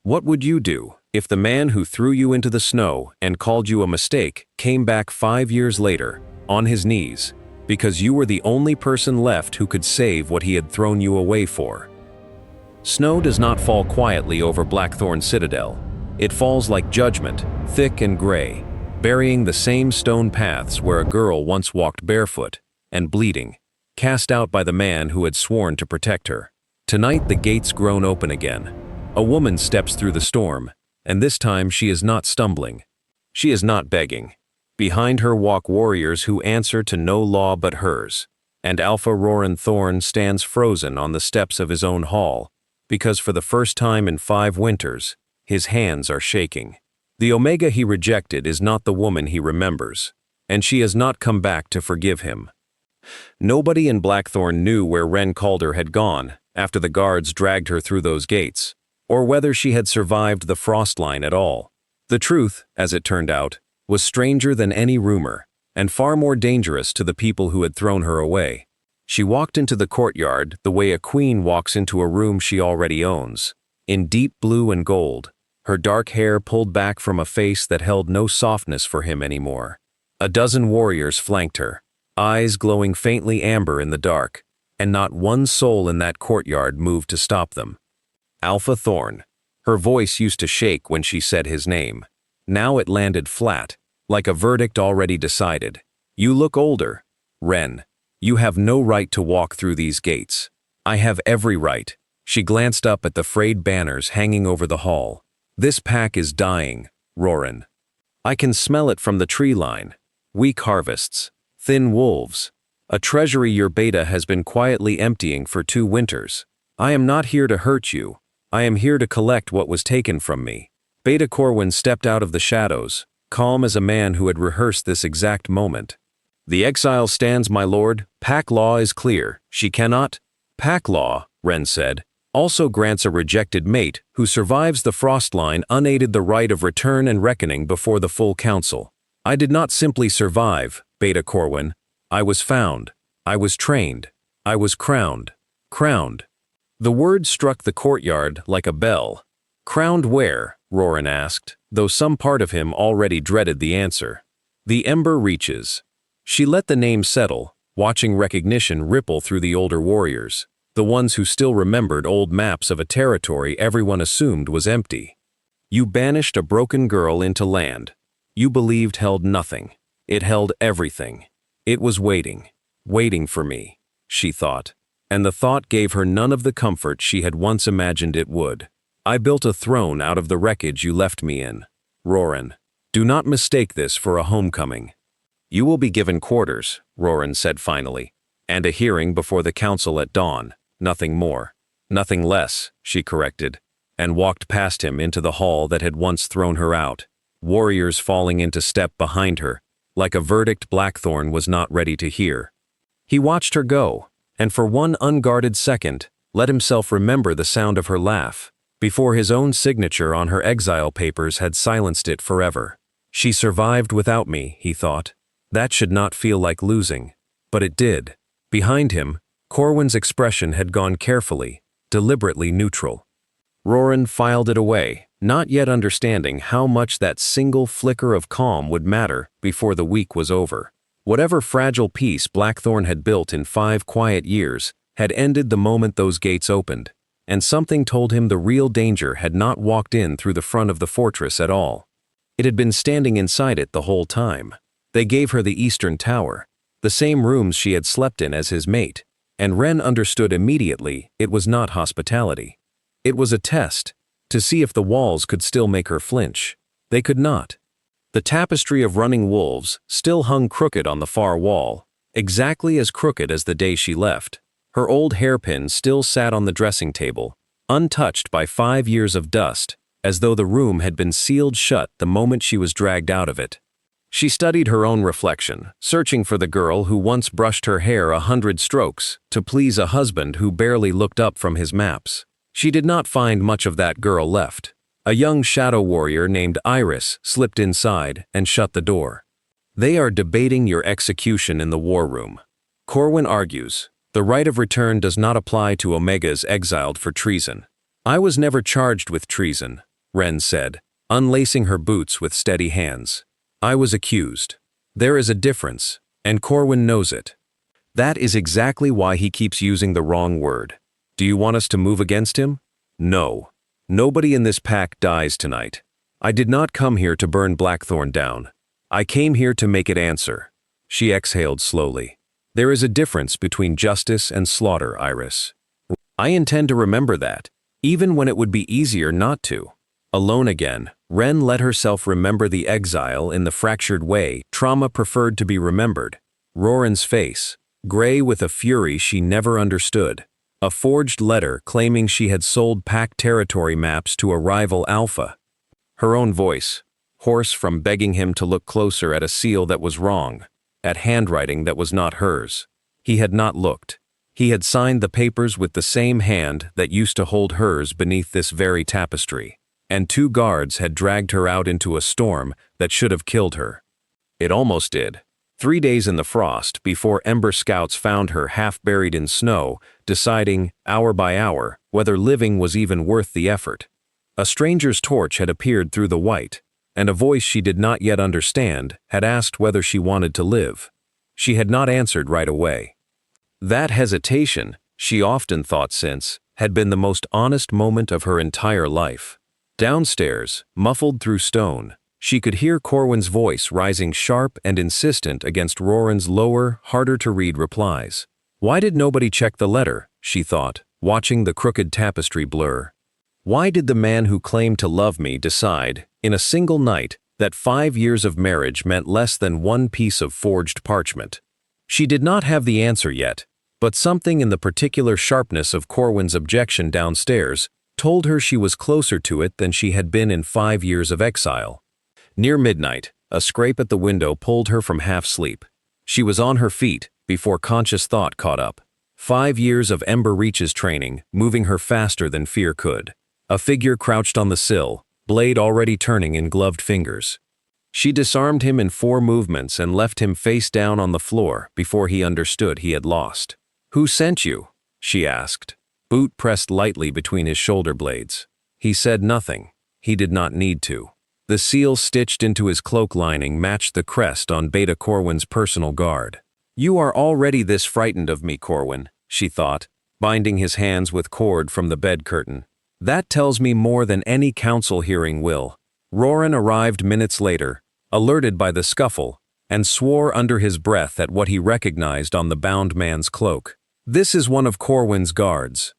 What would you do if the man who threw you into the snow and called you a mistake came back 5 years later, on his knees, because you were the only person left who could save what he had thrown you away for? Snow does not fall quietly over Blackthorn Citadel. It falls like judgment, thick and gray, burying the same stone paths where a girl once walked barefoot and bleeding, cast out by the man who had sworn to protect her. Tonight the gates groan open again. A woman steps through the storm, and this time she is not stumbling. She is not begging. Behind her walk warriors who answer to no law but hers, and Alpha Roran Thorne stands frozen on the steps of his own hall, because for the first time in 5 winters, his hands are shaking. The Omega he rejected is not the woman he remembers, and she has not come back to forgive him. Nobody in Blackthorn knew where Wren Calder had gone after the guards dragged her through those gates, or whether she had survived the frost line at all. The truth, as it turned out, was stranger than any rumor, and far more dangerous to the people who had thrown her away. She walked into the courtyard the way a queen walks into a room she already owns, in deep blue and gold, her dark hair pulled back from a face that held no softness for him anymore. A dozen warriors flanked her, eyes glowing faintly amber in the dark, and not one soul in that courtyard moved to stop them. Alpha Thorne. Her voice used to shake when she said his name. Now it landed flat, like a verdict already decided. You look older, Wren. You have no right to walk through these gates. I have every right. She glanced up at the frayed banners hanging over the hall. This pack is dying, Roran. I can smell it from the tree line. Weak harvests, thin wolves. A treasury your beta has been quietly emptying for 2 winters. I am not here to hurt you. I am here to collect what was taken from me. Beta Corwin stepped out of the shadows, calm as a man who had rehearsed this exact moment. The exile stands, my lord. Pack law is clear. She cannot. Pack law, Wren said, also grants a rejected mate who survives the frost line unaided the right of return and reckoning before the full council. I did not simply survive, Beta Corwin. I was found. I was trained. I was crowned. Crowned. The word struck the courtyard like a bell. Crowned where? Roran asked, though some part of him already dreaded the answer. The Ember Reaches. She let the name settle, watching recognition ripple through the older warriors, the ones who still remembered old maps of a territory everyone assumed was empty. You banished a broken girl into land. You believed held nothing. It held everything. It was waiting for me, she thought, and the thought gave her none of the comfort she had once imagined it would. I built a throne out of the wreckage you left me in. Roran, do not mistake this for a homecoming. You will be given quarters, Roran said finally, and a hearing before the council at dawn, nothing more. Nothing less, she corrected, and walked past him into the hall that had once thrown her out, warriors falling into step behind her, like a verdict Blackthorn was not ready to hear. He watched her go, and for one unguarded second, let himself remember the sound of her laugh, before his own signature on her exile papers had silenced it forever. She survived without me, he thought. That should not feel like losing, but it did. Behind him, Corwin's expression had gone carefully, deliberately neutral. Roran filed it away, not yet understanding how much that single flicker of calm would matter before the week was over. Whatever fragile peace Blackthorn had built in 5 quiet years had ended the moment those gates opened, and something told him the real danger had not walked in through the front of the fortress at all. It had been standing inside it the whole time. They gave her the eastern tower, the same rooms she had slept in as his mate, and Wren understood immediately it was not hospitality. It was a test, to see if the walls could still make her flinch. They could not. The tapestry of running wolves still hung crooked on the far wall, exactly as crooked as the day she left. Her old hairpin still sat on the dressing table, untouched by 5 years of dust, as though the room had been sealed shut the moment she was dragged out of it. She studied her own reflection, searching for the girl who once brushed her hair 100 strokes to please a husband who barely looked up from his maps. She did not find much of that girl left. A young shadow warrior named Iris slipped inside and shut the door. They are debating your execution in the war room. Corwin argues, the right of return does not apply to Omegas exiled for treason. I was never charged with treason, Wren said, unlacing her boots with steady hands. I was accused. There is a difference, and Corwin knows it. That is exactly why he keeps using the wrong word. Do you want us to move against him? No. Nobody in this pack dies tonight. I did not come here to burn Blackthorn down. I came here to make it answer. She exhaled slowly. There is a difference between justice and slaughter, Iris. I intend to remember that, even when it would be easier not to. Alone again, Wren let herself remember the exile in the fractured way trauma preferred to be remembered. Roran's face, gray with a fury she never understood. A forged letter claiming she had sold pack territory maps to a rival Alpha. Her own voice, hoarse from begging him to look closer at a seal that was wrong, at handwriting that was not hers. He had not looked. He had signed the papers with the same hand that used to hold hers beneath this very tapestry, and 2 guards had dragged her out into a storm that should have killed her. It almost did. 3 days in the frost before Ember scouts found her half buried in snow, deciding, hour by hour, whether living was even worth the effort. A stranger's torch had appeared through the white, and a voice she did not yet understand had asked whether she wanted to live. She had not answered right away. That hesitation, she often thought since, had been the most honest moment of her entire life. Downstairs, muffled through stone, she could hear Corwin's voice rising sharp and insistent against Roran's lower, harder-to-read replies. Why did nobody check the letter, she thought, watching the crooked tapestry blur? Why did the man who claimed to love me decide, in a single night, that 5 years of marriage meant less than 1 piece of forged parchment? She did not have the answer yet, but something in the particular sharpness of Corwin's objection downstairs told her she was closer to it than she had been in 5 years of exile. Near midnight, a scrape at the window pulled her from half-sleep. She was on her feet before conscious thought caught up. 5 years of Ember Reaches training, moving her faster than fear could. A figure crouched on the sill, blade already turning in gloved fingers. She disarmed him in 4 movements and left him face down on the floor before he understood he had lost. "Who sent you?" she asked, boot pressed lightly between his shoulder blades. He said nothing. He did not need to. The seal stitched into his cloak lining matched the crest on Beta Corwin's personal guard. "You are already this frightened of me, Corwin," she thought, binding his hands with cord from the bed curtain. "That tells me more than any council hearing will." Roran arrived minutes later, alerted by the scuffle, and swore under his breath at what he recognized on the bound man's cloak. "This is one of Corwin's guards."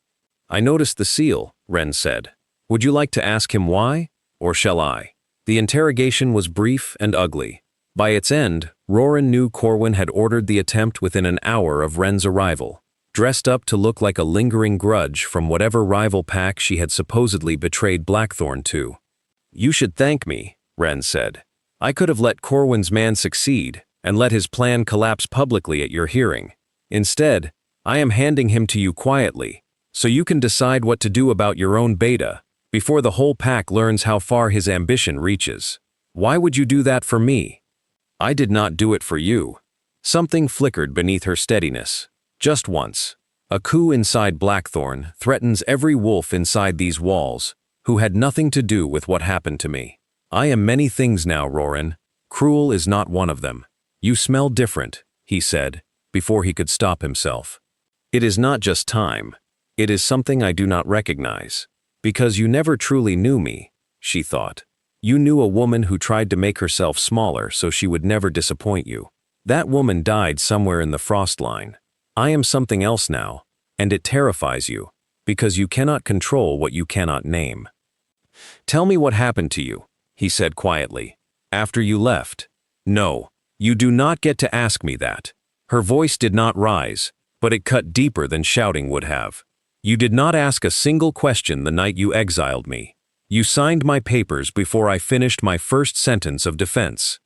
"I noticed the seal," Wren said. "Would you like to ask him why, or shall I?" The interrogation was brief and ugly. By its end, Roran knew Corwin had ordered the attempt within an hour of Wren's arrival, dressed up to look like a lingering grudge from whatever rival pack she had supposedly betrayed Blackthorn to. "You should thank me," Wren said. "I could have let Corwin's man succeed and let his plan collapse publicly at your hearing. Instead, I am handing him to you quietly, so you can decide what to do about your own beta, before the whole pack learns how far his ambition reaches. Why would you do that for me?" "I did not do it for you." Something flickered beneath her steadiness. "Just once. A coup inside Blackthorn threatens every wolf inside these walls, who had nothing to do with what happened to me. I am many things now, Roran. Cruel is not one of them." "You smell different," he said, before he could stop himself. "It is not just time. It is something I do not recognize. Because you never truly knew me," she thought. "You knew a woman who tried to make herself smaller so she would never disappoint you. That woman died somewhere in the frost line. I am something else now, and it terrifies you, because you cannot control what you cannot name." "Tell me what happened to you," he said quietly, "after you left." "No, you do not get to ask me that." Her voice did not rise, but it cut deeper than shouting would have. "You did not ask a single question the night you exiled me. You signed my papers before I finished my first sentence of defense.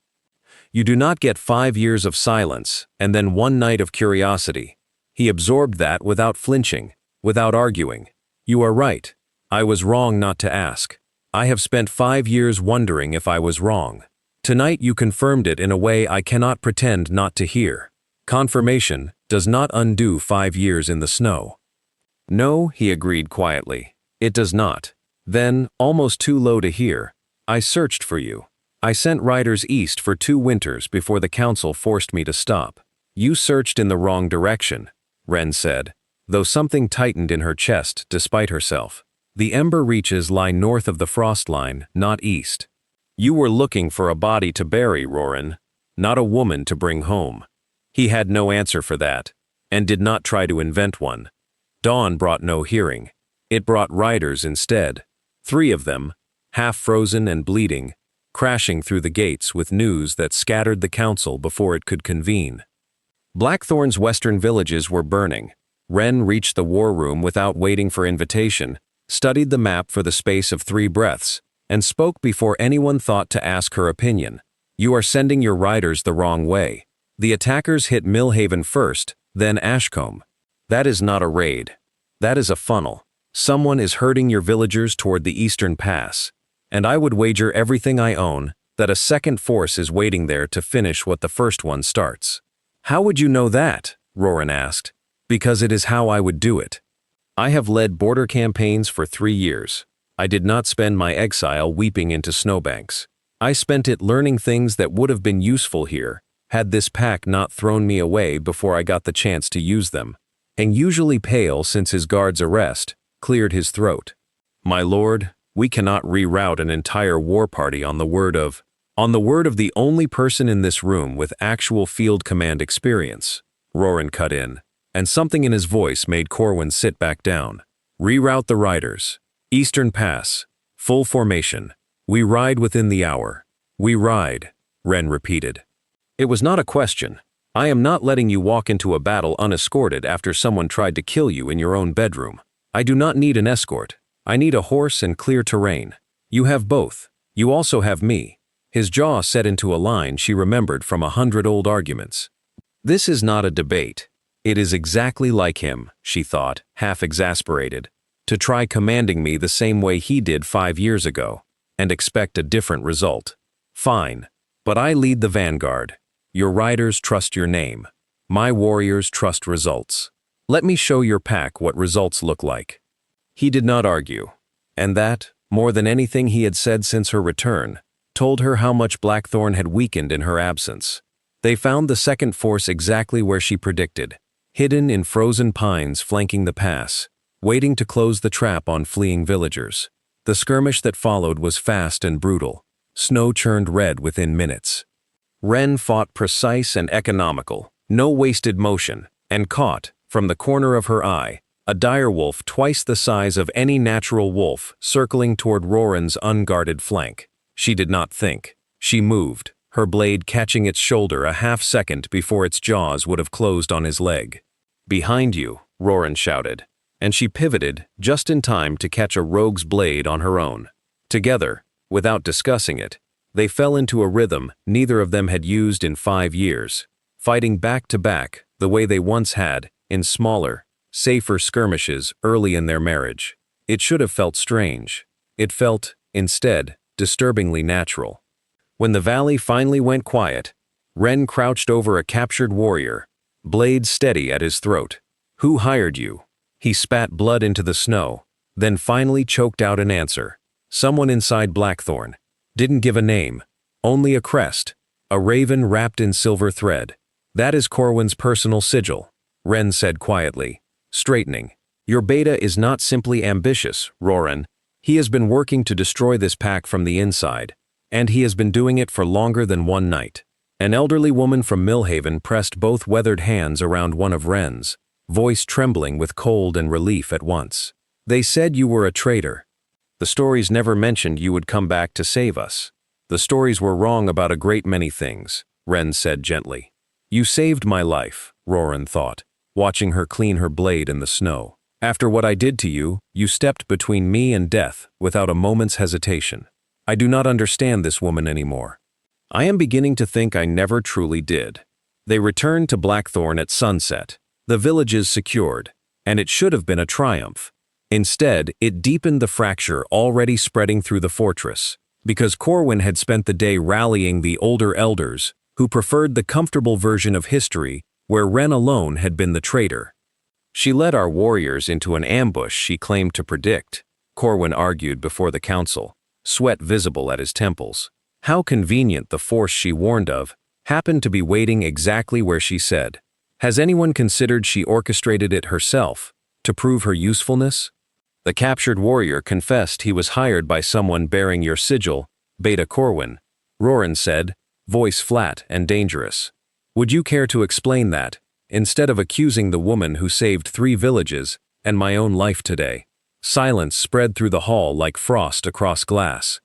You do not get 5 years of silence and then 1 night of curiosity." He absorbed that without flinching, without arguing. "You are right. I was wrong not to ask. I have spent 5 years wondering if I was wrong. Tonight you confirmed it in a way I cannot pretend not to hear. Confirmation does not undo 5 years in the snow." "No," he agreed quietly. "It does not. Then, almost too low to hear, I searched for you. I sent riders east for 2 winters before the council forced me to stop. You searched in the wrong direction, Wren said, though something tightened in her chest despite herself. The Ember Reaches lie north of the frost line, not east. You were looking for a body to bury, Roran, not a woman to bring home. He had no answer for that, and did not try to invent one. Dawn brought no hearing. It brought riders instead. 3 of them, half frozen and bleeding, crashing through the gates with news that scattered the council before it could convene. Blackthorn's western villages were burning. Wren reached the war room without waiting for invitation, studied the map for the space of 3 breaths, and spoke before anyone thought to ask her opinion. You are sending your riders the wrong way. The attackers hit Millhaven first, then Ashcombe. That is not a raid. That is a funnel. Someone is herding your villagers toward the eastern pass, and I would wager everything I own that a second force is waiting there to finish what the first one starts. How would you know that? Roran asked. Because it is how I would do it. I have led border campaigns for 3 years. I did not spend my exile weeping into snowbanks. I spent it learning things that would have been useful here, had this pack not thrown me away before I got the chance to use them. And usually pale since his guard's arrest, cleared his throat. My lord, we cannot reroute an entire war party on the word of the only person in this room with actual field command experience, Roran cut in, and something in his voice made Corwin sit back down. Reroute the riders. Eastern Pass. Full formation. We ride within the hour. We ride, Wren repeated. It was not a question. I am not letting you walk into a battle unescorted after someone tried to kill you in your own bedroom. I do not need an escort. I need a horse and clear terrain. You have both. You also have me. His jaw set into a line she remembered from 100 old arguments. This is not a debate. It is exactly like him, she thought, half exasperated, to try commanding me the same way he did 5 years ago, and expect a different result. Fine, but I lead the vanguard. Your riders trust your name. My warriors trust results. Let me show your pack what results look like. He did not argue, and that, more than anything he had said since her return, told her how much Blackthorn had weakened in her absence. They found the second force exactly where she predicted, hidden in frozen pines flanking the pass, waiting to close the trap on fleeing villagers. The skirmish that followed was fast and brutal. Snow churned red within minutes. Wren fought precise and economical, no wasted motion, and caught, from the corner of her eye, a direwolf twice the size of any natural wolf circling toward Roran's unguarded flank. She did not think. She moved, her blade catching its shoulder a half-second before its jaws would have closed on his leg. Behind you, Roran shouted, and she pivoted just in time to catch a rogue's blade on her own. Together, without discussing it, they fell into a rhythm neither of them had used in 5 years, fighting back to back the way they once had, in smaller, safer skirmishes early in their marriage. It should have felt strange. It felt, instead, disturbingly natural. When the valley finally went quiet, Wren crouched over a captured warrior, blade steady at his throat. Who hired you? He spat blood into the snow, then finally choked out an answer. Someone inside Blackthorn. Didn't give a name, only a crest, a raven wrapped in silver thread. That is Corwin's personal sigil, Wren said quietly, straightening. Your beta is not simply ambitious, Roran. He has been working to destroy this pack from the inside, and he has been doing it for longer than one night. An elderly woman from Millhaven pressed both weathered hands around one of Wren's, voice trembling with cold and relief at once. They said you were a traitor. The stories never mentioned you would come back to save us. The stories were wrong about a great many things, Wren said gently. You saved my life, Roran thought, watching her clean her blade in the snow. After what I did to you, you stepped between me and death without a moment's hesitation. I do not understand this woman anymore. I am beginning to think I never truly did. They returned to Blackthorn at sunset, the villages secured, and it should have been a triumph. Instead, it deepened the fracture already spreading through the fortress, because Corwin had spent the day rallying the older elders who preferred the comfortable version of history where Wren alone had been the traitor. She led our warriors into an ambush she claimed to predict, Corwin argued before the council, sweat visible at his temples. How convenient the force she warned of happened to be waiting exactly where she said. Has anyone considered she orchestrated it herself, to prove her usefulness? The captured warrior confessed he was hired by someone bearing your sigil, Beta Corwin, Roran said, voice flat and dangerous. Would you care to explain that, instead of accusing the woman who saved 3 villages and my own life today? Silence spread through the hall like frost across glass.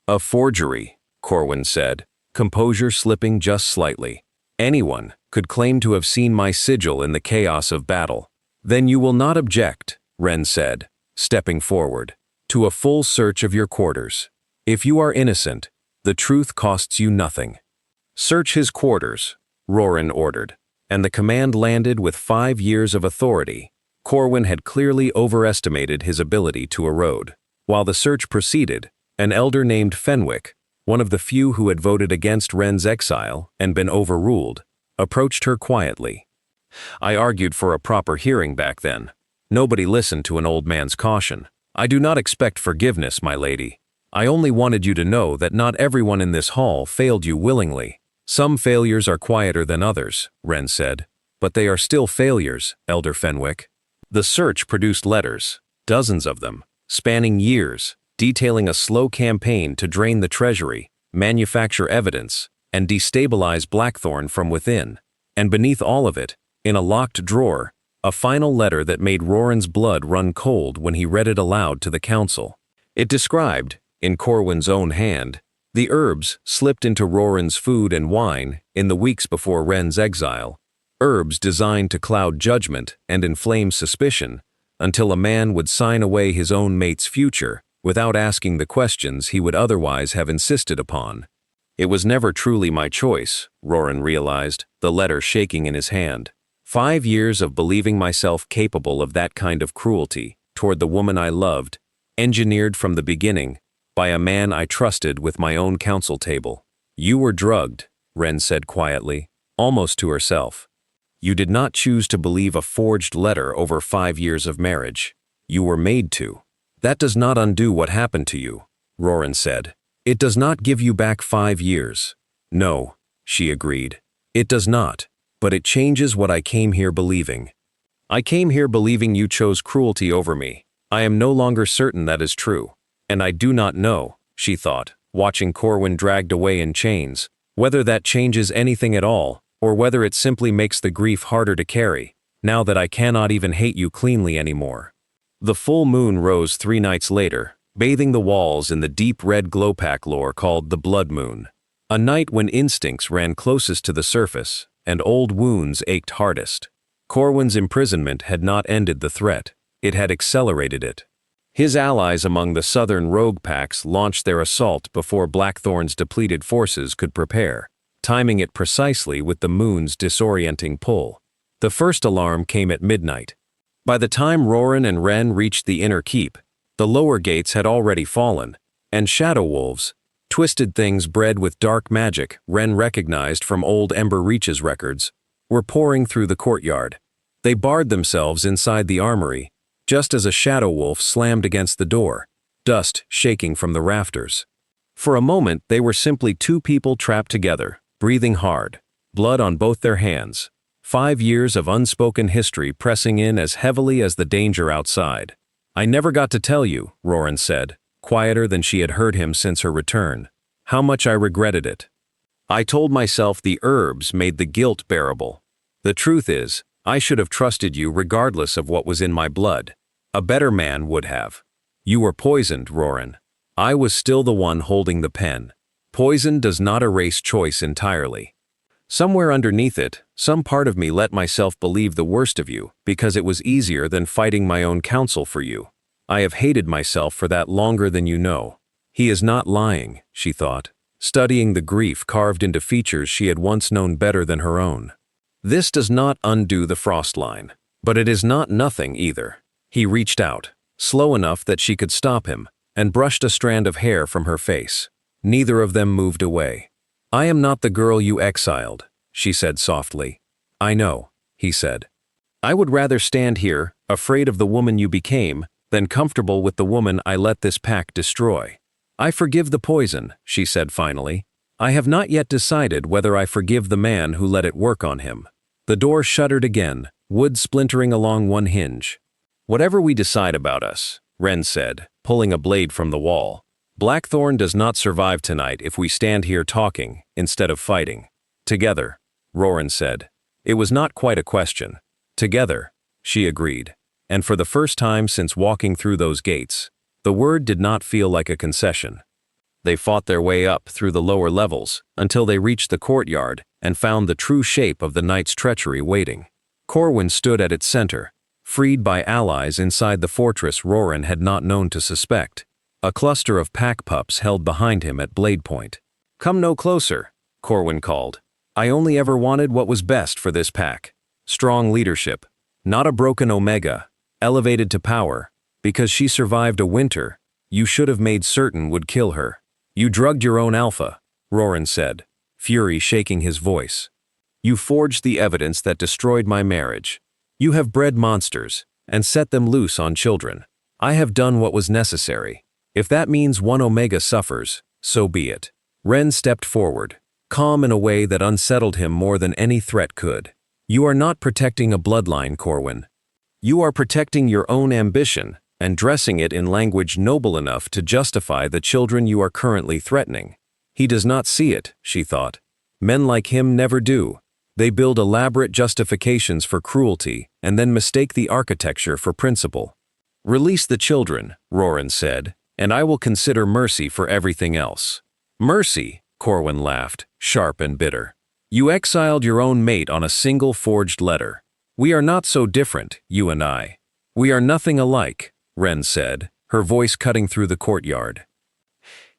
A forgery, Corwin said, composure slipping just slightly. Anyone could claim to have seen my sigil in the chaos of battle. Then you will not object, Wren said, stepping forward, to a full search of your quarters. If you are innocent, the truth costs you nothing. Search his quarters, Roran ordered, and the command landed with 5 years of authority. Corwin had clearly overestimated his ability to erode. While the search proceeded, an elder named Fenwick, one of the few who had voted against Wren's exile and been overruled, approached her quietly. I argued for a proper hearing back then. Nobody listened to an old man's caution. I do not expect forgiveness, my lady. I only wanted you to know that not everyone in this hall failed you willingly. Some failures are quieter than others, Wren said, but they are still failures, Elder Fenwick. The search produced letters, dozens of them, spanning years, detailing a slow campaign to drain the treasury, manufacture evidence, and destabilize Blackthorn from within. And beneath all of it, in a locked drawer, a final letter that made Roran's blood run cold when he read it aloud to the council. It described, in Corwin's own hand, the herbs slipped into Roran's food and wine in the weeks before Wren's exile, herbs designed to cloud judgment and inflame suspicion, until a man would sign away his own mate's future without asking the questions he would otherwise have insisted upon. It was never truly my choice, Roran realized, the letter shaking in his hand. 5 years of believing myself capable of that kind of cruelty toward the woman I loved, engineered from the beginning by a man I trusted with my own council table. You were drugged, Wren said quietly, almost to herself. You did not choose to believe a forged letter over 5 years of marriage. You were made to. That does not undo what happened to you, Roran said. It does not give you back 5 years. No, she agreed. It does not, but it changes what I came here believing. I came here believing you chose cruelty over me. I am no longer certain that is true. And I do not know, she thought, watching Corwin dragged away in chains, whether that changes anything at all, or whether it simply makes the grief harder to carry, now that I cannot even hate you cleanly anymore. The full moon rose 3 nights later, bathing the walls in the deep red glowpack lore called the blood moon. A night when instincts ran closest to the surface, and old wounds ached hardest. Corwin's imprisonment had not ended the threat, it had accelerated it. His allies among the southern rogue packs launched their assault before Blackthorn's depleted forces could prepare, timing it precisely with the moon's disorienting pull. The first alarm came at midnight. By the time Roran and Wren reached the inner keep, the lower gates had already fallen, and shadow wolves, twisted things bred with dark magic Wren recognized from old Ember Reaches records, were pouring through the courtyard. They barred themselves inside the armory, just as a shadow wolf slammed against the door, dust shaking from the rafters. For a moment they were simply 2 people trapped together, breathing hard, blood on both their hands, 5 years of unspoken history pressing in as heavily as the danger outside. I never got to tell you, Roran said, quieter than she had heard him since her return, how much I regretted it. I told myself the herbs made the guilt bearable. The truth is, I should have trusted you regardless of what was in my blood. A better man would have. You were poisoned, Roran. I was still the one holding the pen. Poison does not erase choice entirely. Somewhere underneath it, some part of me let myself believe the worst of you because it was easier than fighting my own counsel for you. I have hated myself for that longer than you know. He is not lying, she thought, studying the grief carved into features she had once known better than her own. This does not undo the frost line, but it is not nothing either. He reached out, slow enough that she could stop him, and brushed a strand of hair from her face. Neither of them moved away. I am not the girl you exiled, she said softly. I know, he said. I would rather stand here, afraid of the woman you became, than comfortable with the woman I let this pack destroy. I forgive the poison, she said finally. I have not yet decided whether I forgive the man who let it work on him. The door shuddered again, wood splintering along one hinge. Whatever we decide about us, Wren said, pulling a blade from the wall, Blackthorn does not survive tonight if we stand here talking instead of fighting. Together, Roran said. It was not quite a question. Together, she agreed. And for the first time since walking through those gates, the word did not feel like a concession. They fought their way up through the lower levels until they reached the courtyard and found the true shape of the knight's treachery waiting. Corwin stood at its center, freed by allies inside the fortress Roran had not known to suspect. A cluster of pack pups held behind him at blade point. Come no closer, Corwin called. I only ever wanted what was best for this pack. Strong leadership, not a broken Omega, elevated to power. Because she survived a winter, you should have made certain would kill her. You drugged your own Alpha, Roran said, fury shaking his voice. You forged the evidence that destroyed my marriage. You have bred monsters and set them loose on children. I have done what was necessary. If that means one Omega suffers, so be it. Wren stepped forward, calm in a way that unsettled him more than any threat could. You are not protecting a bloodline, Corwin. You are protecting your own ambition and dressing it in language noble enough to justify the children you are currently threatening. He does not see it, she thought. Men like him never do. They build elaborate justifications for cruelty and then mistake the architecture for principle. Release the children, Roran said, and I will consider mercy for everything else. Mercy, Corwin laughed, sharp and bitter. You exiled your own mate on a single forged letter. We are not so different, you and I. We are nothing alike, Wren said, her voice cutting through the courtyard.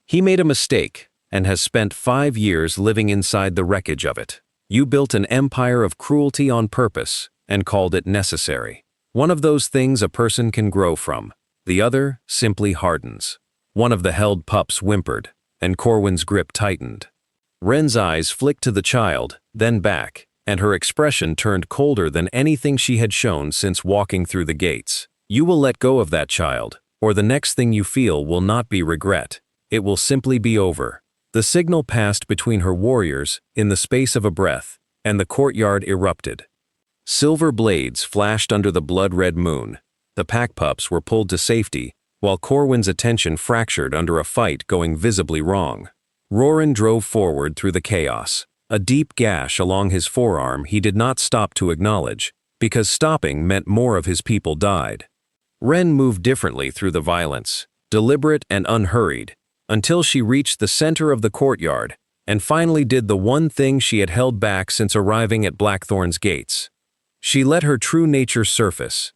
He made a mistake and has spent 5 years living inside the wreckage of it. You built an empire of cruelty on purpose and called it necessary. One of those things a person can grow from. The other simply hardens. One of the held pups whimpered, and Corwin's grip tightened. Wren's eyes flicked to the child, then back, and her expression turned colder than anything she had shown since walking through the gates. You will let go of that child, or the next thing you feel will not be regret. It will simply be over. The signal passed between her warriors in the space of a breath, and the courtyard erupted. Silver blades flashed under the blood-red moon. The pack pups were pulled to safety, while Corwin's attention fractured under a fight going visibly wrong. Roran drove forward through the chaos. A deep gash along his forearm he did not stop to acknowledge, because stopping meant more of his people died. Wren moved differently through the violence, deliberate and unhurried, until she reached the center of the courtyard and finally did the one thing she had held back since arriving at Blackthorn's gates. She let her true nature surface.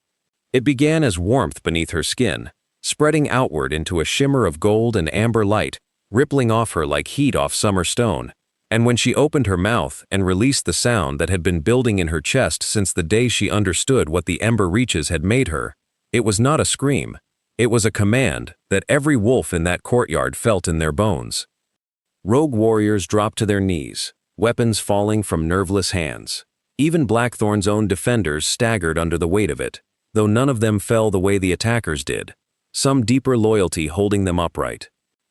It began as warmth beneath her skin, spreading outward into a shimmer of gold and amber light, rippling off her like heat off summer stone. And when she opened her mouth and released the sound that had been building in her chest since the day she understood what the Ember Reaches had made her, it was not a scream. It was a command that every wolf in that courtyard felt in their bones. Rogue warriors dropped to their knees, weapons falling from nerveless hands. Even Blackthorn's own defenders staggered under the weight of it, though none of them fell the way the attackers did, some deeper loyalty holding them upright.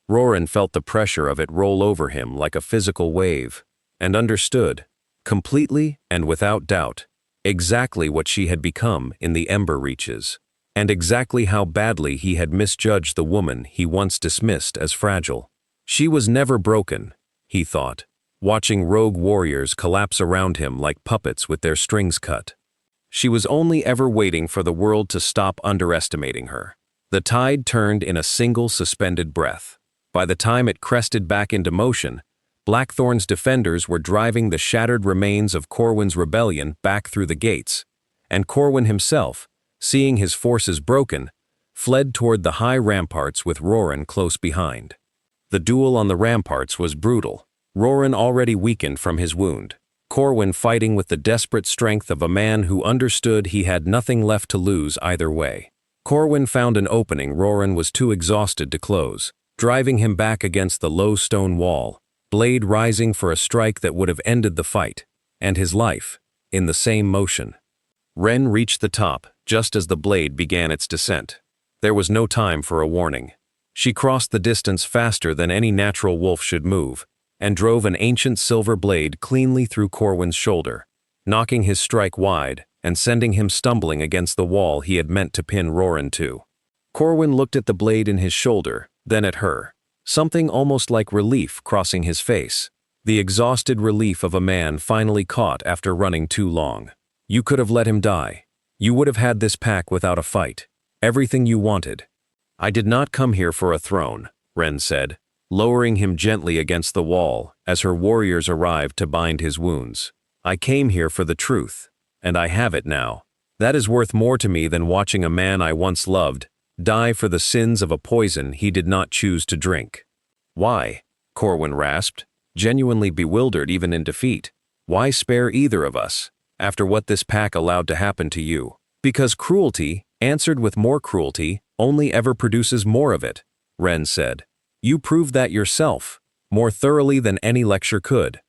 Roran felt the pressure of it roll over him like a physical wave, and understood, completely and without doubt, exactly what she had become in the Ember Reaches, and exactly how badly he had misjudged the woman he once dismissed as fragile. She was never broken, he thought, watching rogue warriors collapse around him like puppets with their strings cut. She was only ever waiting for the world to stop underestimating her. The tide turned in a single suspended breath. By the time it crested back into motion, Blackthorn's defenders were driving the shattered remains of Corwin's rebellion back through the gates, and Corwin himself, seeing his forces broken, fled toward the high ramparts with Roran close behind. The duel on the ramparts was brutal, Roran already weakened from his wound, Corwin fighting with the desperate strength of a man who understood he had nothing left to lose either way. Corwin found an opening Roran was too exhausted to close, driving him back against the low stone wall, blade rising for a strike that would have ended the fight, and his life, in the same motion. Wren reached the top just as the blade began its descent. There was no time for a warning. She crossed the distance faster than any natural wolf should move, and drove an ancient silver blade cleanly through Corwin's shoulder, knocking his strike wide and sending him stumbling against the wall he had meant to pin Roran to. Corwin looked at the blade in his shoulder, then at her, something almost like relief crossing his face, the exhausted relief of a man finally caught after running too long. You could have let him die. You would have had this pack without a fight. Everything you wanted. I did not come here for a throne, Wren said, lowering him gently against the wall as her warriors arrived to bind his wounds. I came here for the truth, and I have it now. That is worth more to me than watching a man I once loved die for the sins of a poison he did not choose to drink. Why? Corwin rasped, genuinely bewildered even in defeat. Why spare either of us, after what this pack allowed to happen to you? Because cruelty, answered with more cruelty, only ever produces more of it, Wren said. You proved that yourself, more thoroughly than any lecture could.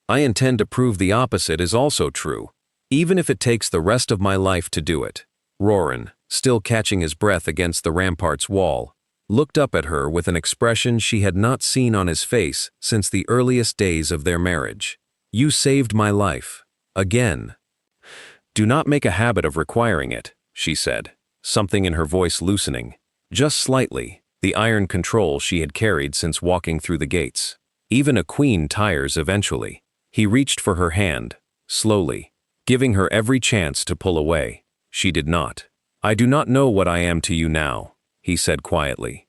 I intend to prove the opposite is also true, even if it takes the rest of my life to do it. Roran, still catching his breath against the rampart's wall, looked up at her with an expression she had not seen on his face since the earliest days of their marriage. You saved my life. Again. Do not make a habit of requiring it, she said, something in her voice loosening, just slightly, the iron control she had carried since walking through the gates. Even a queen tires eventually. He reached for her hand, slowly, giving her every chance to pull away. She did not. I do not know what I am to you now, he said quietly.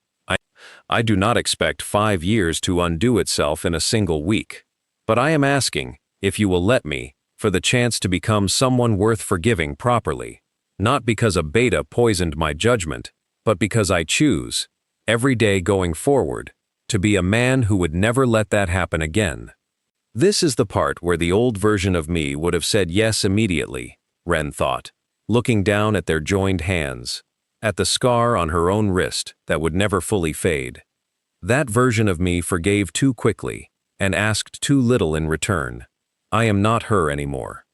I do not expect 5 years to undo itself in a single week. But I am asking, if you will let me, for the chance to become someone worth forgiving properly. Not because a beta poisoned my judgment, but because I choose, every day going forward, to be a man who would never let that happen again. This is the part where the old version of me would have said yes immediately, Wren thought, looking down at their joined hands, at the scar on her own wrist that would never fully fade. That version of me forgave too quickly and asked too little in return. I am not her anymore.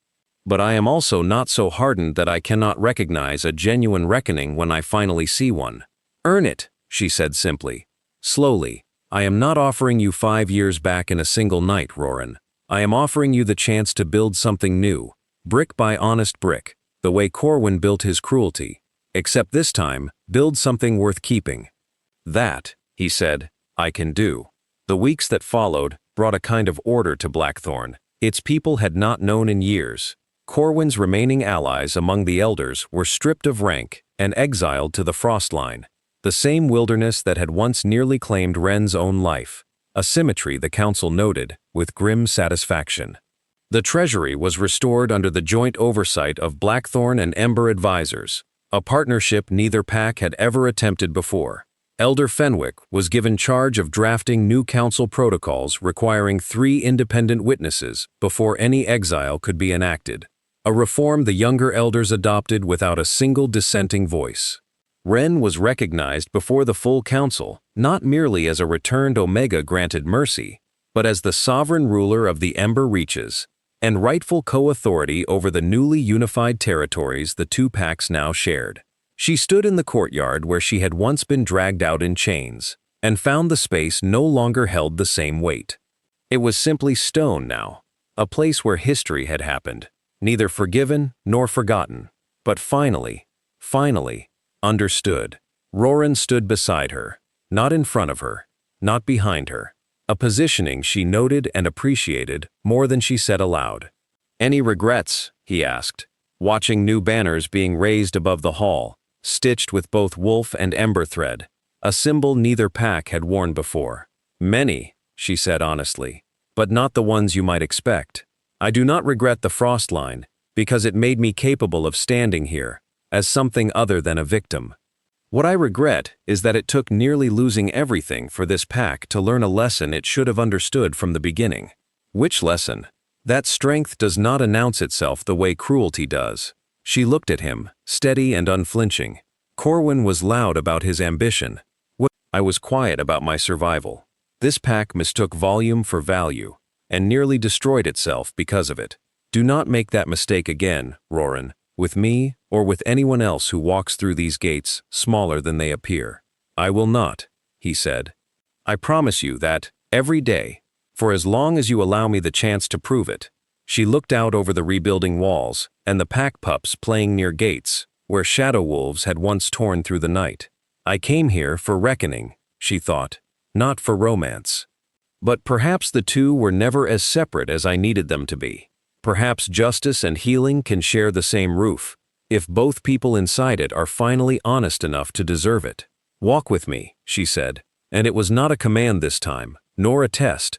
But I am also not so hardened that I cannot recognize a genuine reckoning when I finally see one. Earn it, she said simply. Slowly, I am not offering you 5 years back in a single night, Roran. I am offering you the chance to build something new, brick by honest brick, the way Corwin built his cruelty, except this time, build something worth keeping. That, he said, I can do. The weeks that followed brought a kind of order to Blackthorn. Its people had not known in years. Corwin's remaining allies among the elders were stripped of rank and exiled to the Frostline, the same wilderness that had once nearly claimed Wren's own life, a symmetry the council noted with grim satisfaction. The treasury was restored under the joint oversight of Blackthorn and Ember advisors, a partnership neither pack had ever attempted before. Elder Fenwick was given charge of drafting new council protocols requiring 3 independent witnesses before any exile could be enacted, a reform the younger elders adopted without a single dissenting voice. Wren was recognized before the full council, not merely as a returned Omega granted mercy, but as the sovereign ruler of the Ember Reaches, and rightful co-authority over the newly unified territories the two packs now shared. She stood in the courtyard where she had once been dragged out in chains, and found the space no longer held the same weight. It was simply stone now, a place where history had happened, neither forgiven nor forgotten, but finally, understood. Roran stood beside her, not in front of her, not behind her, a positioning she noted and appreciated more than she said aloud. Any regrets? He asked, watching new banners being raised above the hall, stitched with both wolf and ember thread, a symbol neither pack had worn before. Many, she said honestly, but not the ones you might expect. I do not regret the Frostline, because it made me capable of standing here, as something other than a victim. What I regret is that it took nearly losing everything for this pack to learn a lesson it should have understood from the beginning. Which lesson? That strength does not announce itself the way cruelty does. She looked at him, steady and unflinching. Corwin was loud about his ambition. I was quiet about my survival. This pack mistook volume for value, and nearly destroyed itself because of it. Do not make that mistake again, Roran. with me or with anyone else who walks through these gates smaller than they appear. I will not, he said. I promise you that, every day, for as long as you allow me the chance to prove it. She looked out over the rebuilding walls and the pack pups playing near gates, where shadow wolves had once torn through the night. I came here for reckoning, she thought, not for romance. But perhaps the two were never as separate as I needed them to be. Perhaps justice and healing can share the same roof, if both people inside it are finally honest enough to deserve it. Walk with me, she said, and it was not a command this time, nor a test.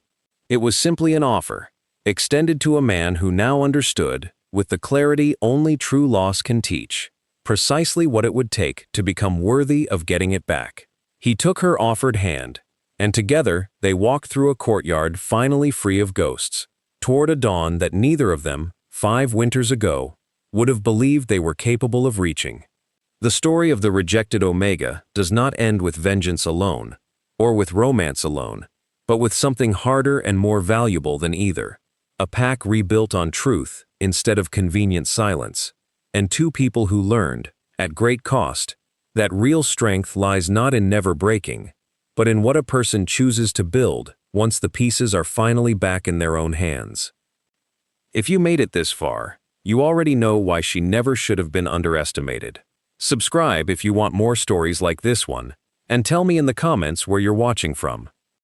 It was simply an offer, extended to a man who now understood, with the clarity only true loss can teach, precisely what it would take to become worthy of getting it back. He took her offered hand, and together they walked through a courtyard finally free of ghosts, toward a dawn that neither of them, 5 winters ago, would have believed they were capable of reaching. The story of the rejected Omega does not end with vengeance alone, or with romance alone, but with something harder and more valuable than either. A pack rebuilt on truth instead of convenient silence, and 2 people who learned, at great cost, that real strength lies not in never breaking, but in what a person chooses to build once the pieces are finally back in their own hands. If you made it this far, you already know why she never should have been underestimated. Subscribe if you want more stories like this one, and tell me in the comments where you're watching from.